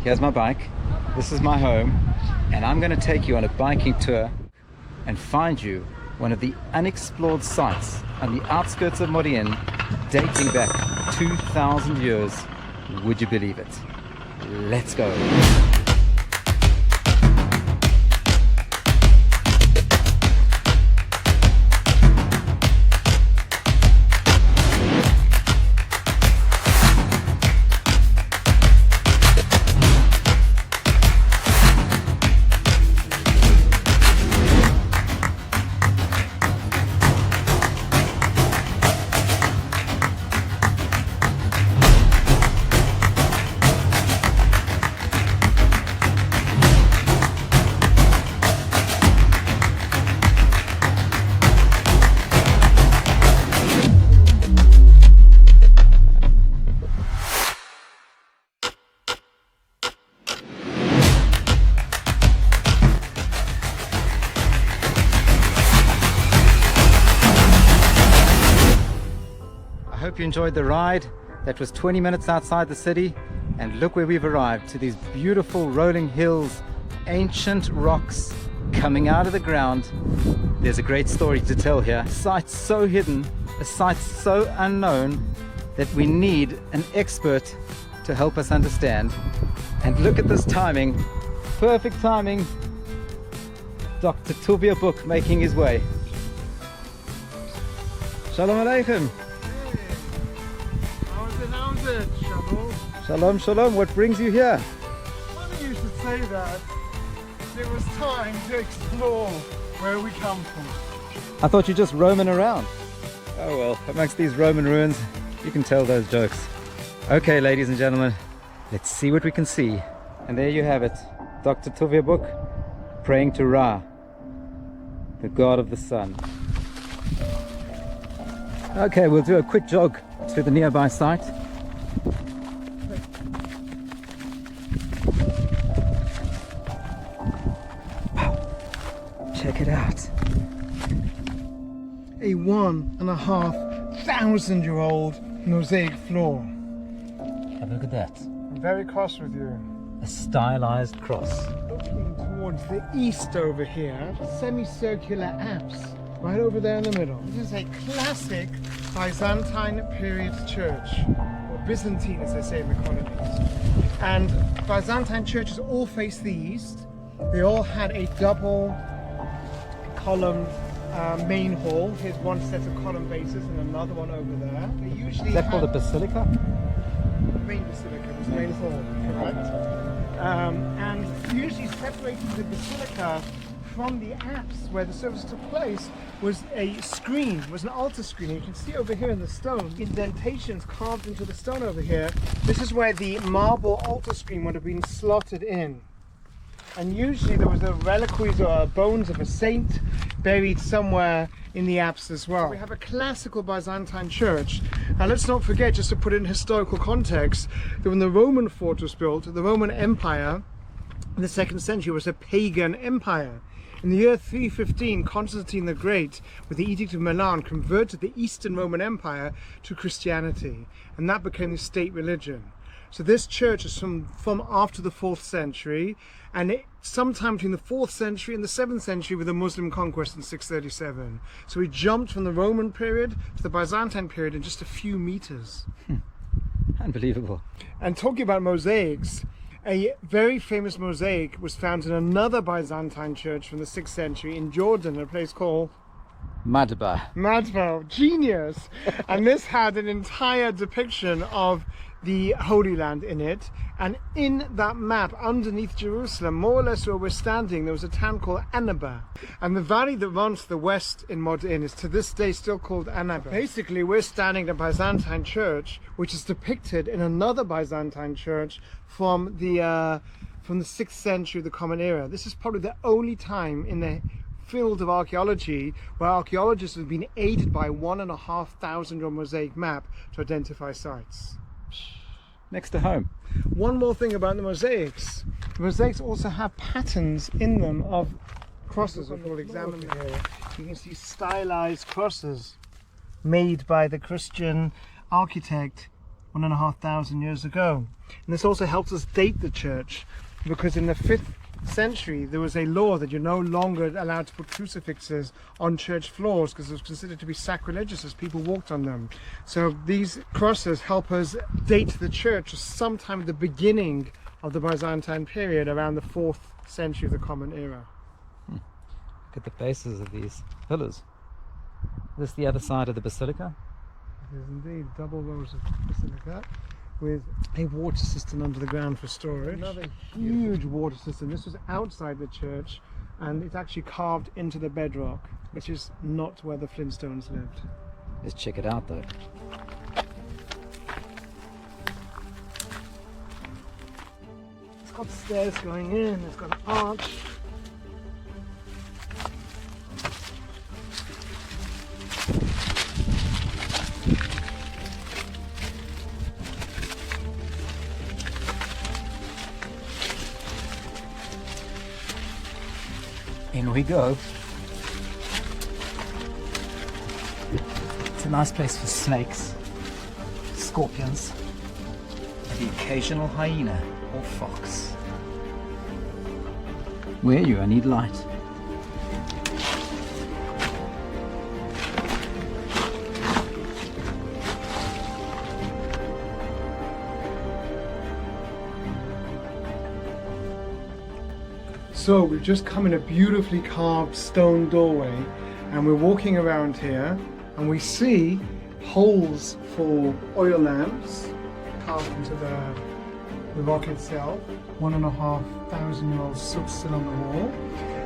here's my bike, this is my home, and I'm going to take you on a biking tour and find you one of the unexplored sites on the outskirts of Modiin, dating back 2,000 years. Would you believe it? Let's go. I hope you enjoyed the ride. That was 20 minutes outside the city, and look where we've arrived, to these beautiful rolling hills, ancient rocks coming out of the ground. There's a great story to tell here. A site so hidden, a site so unknown, that we need an expert to help us understand. And look at this timing, perfect timing. Dr. Tuvia Book making his way. Shalom Aleichem. How's it, Shalom? Shalom, shalom. What brings you here? Funny you should say that. It was time to explore where we come from. I thought you were just roaming around. Oh well, amongst these Roman ruins, you can tell those jokes. Okay, ladies and gentlemen, let's see what we can see. And there you have it, Dr. Tuvia Book praying to Ra, the god of the sun. Okay, we'll do a quick jog to the nearby site. Wow, check it out. A 1,500-year-old mosaic floor. Have a look at that. I'm very cross with you. A stylized cross. Looking towards the east over here, semicircular apse right over there in the middle. This is a classic Byzantine period church, or Byzantine as they say in the colonies. And Byzantine churches all face the east. They all had a double column main hall. Here's one set of column bases and another one over there. They usually Is that called a basilica? main basilica was the main hall, correct? And usually separating the basilica from the apse where the service took place was a screen, was an altar screen. And you can see over here in the stone, indentations carved into the stone over here. This is where the marble altar screen would have been slotted in. And usually there was a reliquaries or bones of a saint buried somewhere in the apse as well. So we have a classical Byzantine church. Now let's not forget, just to put it in historical context, that when the Roman fort was built, the Roman Empire in the 2nd century was a pagan empire. In the year 315, Constantine the Great, with the Edict of Milan, converted the Eastern Roman Empire to Christianity, and that became the state religion. So this church is from after the 4th century, and sometime between the 4th century and the 7th century with the Muslim conquest in 637. So we jumped from the Roman period to the Byzantine period in just a few meters. Unbelievable. And talking about mosaics, a very famous mosaic was found in another Byzantine church from the 6th century in Jordan, a place called Madba. Genius! And this had an entire depiction of the Holy Land in it, and in that map underneath Jerusalem, more or less where we're standing, there was a town called Annaba, and the valley that runs to the west in Modiin is to this day still called Annaba. Basically, we're standing in a Byzantine church which is depicted in another Byzantine church from the 6th century, the Common Era. This is probably the only time in the field of archaeology where archaeologists have been aided by a 1,500-year-old mosaic map to identify sites. Next to home. One more thing about the mosaics. The mosaics also have patterns in them of crosses, which we'll examine here. You can see stylized crosses made by the Christian architect 1,500 years ago. And this also helps us date the church, because in the 5th century there was a law that you're no longer allowed to put crucifixes on church floors because it was considered to be sacrilegious as people walked on them. So these crosses help us date the church sometime at the beginning of the Byzantine period, around the 4th century of the Common Era. Look at the bases of these pillars. This is the other side of the basilica. It is indeed double rows of basilica with a water system under the ground for storage. Another huge water system. This was outside the church, and it's actually carved into the bedrock, which is not where the Flintstones lived. Let's check it out though. It's got stairs going in, it's got an arch. In we go. It's a nice place for snakes, scorpions, and the occasional hyena or fox. Where are you? I need light. So we've just come in a beautifully carved stone doorway, and we're walking around here, and we see holes for oil lamps carved into the rock itself. 1,500-year-old soot still on the wall.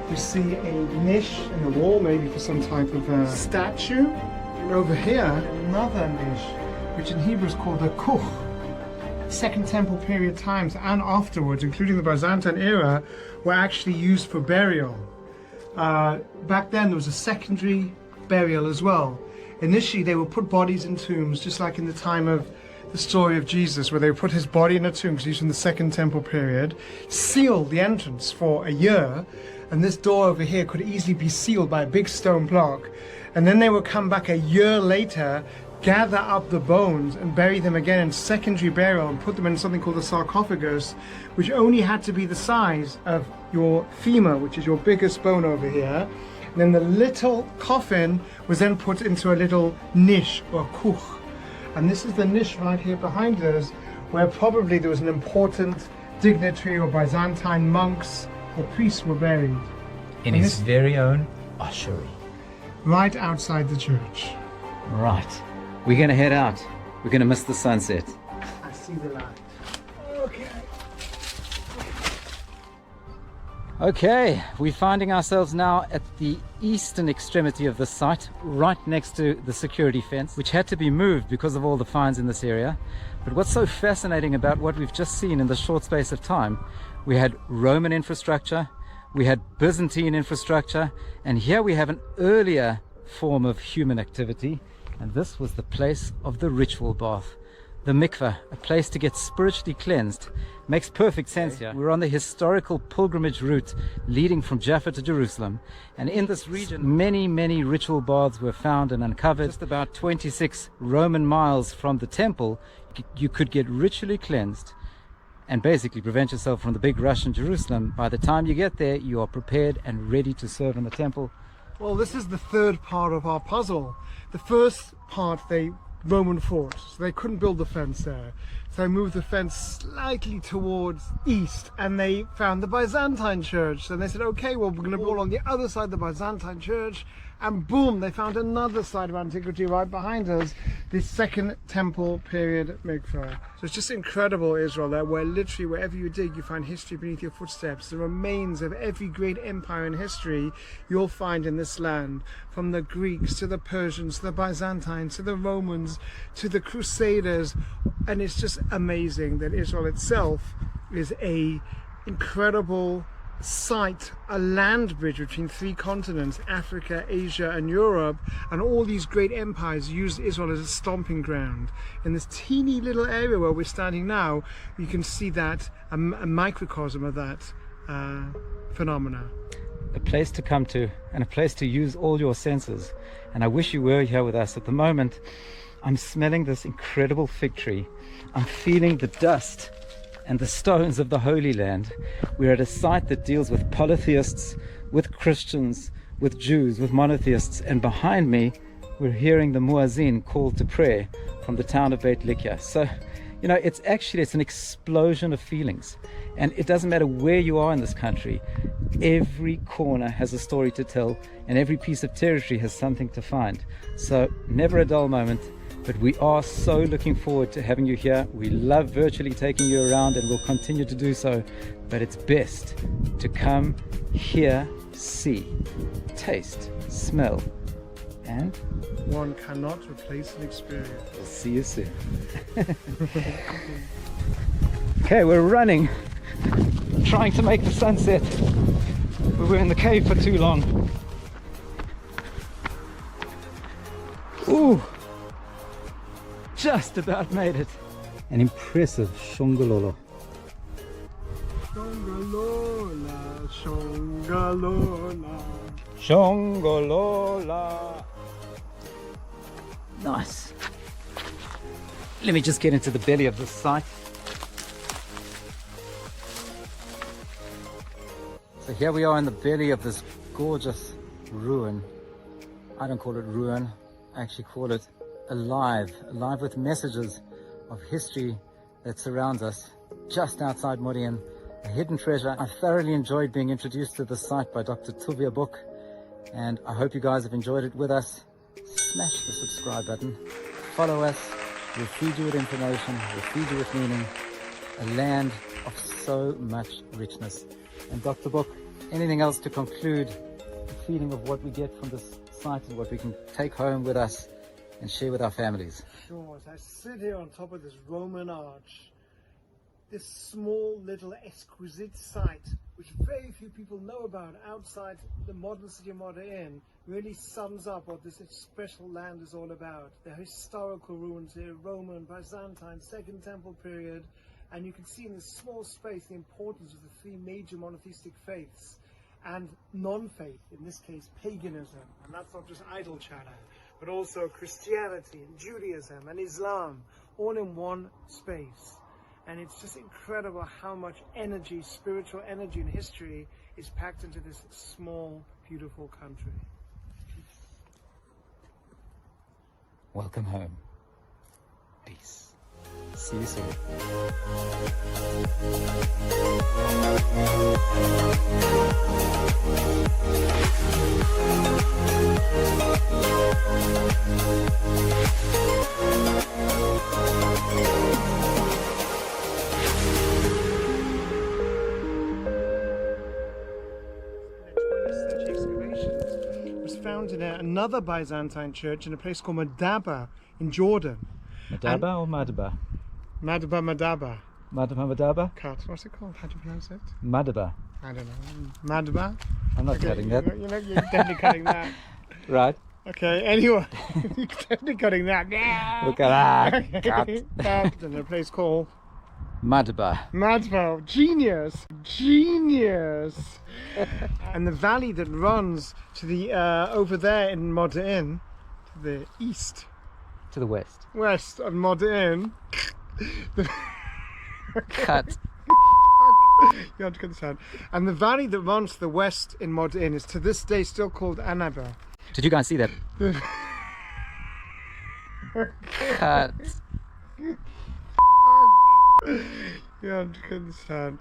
We see a niche in the wall, maybe for some type of statue. And over here, another niche, which in Hebrew is called the kuch. Second Temple period times and afterwards, including the Byzantine era, were actually used for burial. Back then there was a secondary burial as well. Initially they would put bodies in tombs, just like in the time of the story of Jesus, where they would put his body in a tomb, because used in the Second Temple period, seal the entrance for a year, and this door over here could easily be sealed by a big stone block, and then they would come back a year later, gather up the bones and bury them again in secondary burial and put them in something called a sarcophagus, which only had to be the size of your femur, which is your biggest bone over here. And then the little coffin was then put into a little niche or kuch. And this is the niche right here behind us, where probably there was an important dignitary or Byzantine monks or priests were buried. In his very own ossuary. Right outside the church. Right. We're going to head out. We're going to miss the sunset. I see the light. Okay. Okay, we're finding ourselves now at the eastern extremity of the site, right next to the security fence, which had to be moved because of all the fines in this area. But what's so fascinating about what we've just seen in the short space of time, we had Roman infrastructure, we had Byzantine infrastructure, and here we have an earlier form of human activity. And this was the place of the ritual bath, the mikveh, a place to get spiritually cleansed. Makes perfect sense here. We're on the historical pilgrimage route leading from Jaffa to Jerusalem, and in this region many ritual baths were found and uncovered. Just about 26 Roman miles from the temple, you could get ritually cleansed and basically prevent yourself from the big rush in Jerusalem. By the time you get there, you are prepared and ready to serve in the temple. Well, this is the third part of our puzzle. The first part, they Roman forts, so they couldn't build the fence there. So they moved the fence slightly towards east, and they found the Byzantine church. And they said, okay, well, we're going to build on the other side of the Byzantine church. And boom, they found another site of antiquity right behind us, this Second Temple period mikveh. So it's just incredible, Israel, that where literally wherever you dig, you find history beneath your footsteps. The remains of every great empire in history you'll find in this land, from the Greeks to the Persians, to the Byzantines, to the Romans, to the Crusaders. And it's just amazing that Israel itself is a incredible site, a land bridge between three continents, Africa, Asia and Europe, and all these great empires used Israel as a stomping ground. In this teeny little area where we're standing now, you can see that, a microcosm of that phenomena. A place to come to and a place to use all your senses, and I wish you were here with us. At the moment I'm smelling this incredible fig tree. I'm feeling the dust and the stones of the Holy Land. We're at a site that deals with polytheists, with Christians, with Jews, with monotheists, and behind me we're hearing the muezzin call to prayer from the town of Beit Likya. So, you know, it's an explosion of feelings, and it doesn't matter where you are in this country. Every corner has a story to tell, and every piece of territory has something to find. So never a dull moment. But we are so looking forward to having you here. We love virtually taking you around, and we'll continue to do so. But it's best to come, hear, see, taste, smell, and one cannot replace an experience. We'll see you soon. Okay, we're running, trying to make the sunset. We were in the cave for too long. Ooh! Just about made it. An impressive Shongololo. Shongolola, Shongolola. Shongolola. Nice. Let me just get into the belly of this site. So here we are in the belly of this gorgeous ruin. I don't call it ruin, I actually call it alive with messages of history that surrounds us. Just outside Modiin, a hidden treasure. I thoroughly enjoyed being introduced to this site by Dr. Tuvia Book, and I hope you guys have enjoyed it with us. Smash the subscribe button, follow us, we'll feed you with information, we'll feed you with meaning. A land of so much richness. And Dr. Book, anything else to conclude the feeling of what we get from this site and what we can take home with us and share with our families? Sure, as I sit here on top of this Roman arch, this small little exquisite site, which very few people know about outside the modern city of Modiin, really sums up what this special land is all about. The historical ruins here, Roman, Byzantine, Second Temple period, and you can see in this small space the importance of the three major monotheistic faiths and non-faith, in this case paganism, and that's not just idle chatter, but also Christianity and Judaism and Islam, all in one space. And it's just incredible how much energy, spiritual energy and history is packed into this small, beautiful country. Welcome home. Peace. See you soon. Found in another Byzantine church in a place called Madaba in Jordan. Madaba or Madaba? Madaba. Madaba? Cut. What's it called? How do you pronounce it? Madaba. I don't know. Madaba? I'm not cutting that. You're definitely cutting that. Right. Okay, anyway. You're definitely cutting that. Look at that. Cut. That in a place called Madaba. Madaba. Genius. Genius. And the valley that runs to the over there in Modiin, to the east, To the west. west of Modiin. Cut. You have to cut this out. And the valley that runs to the west in Modiin is to this day still called Anaba. Did you guys see that? Cut. You have to cut this out.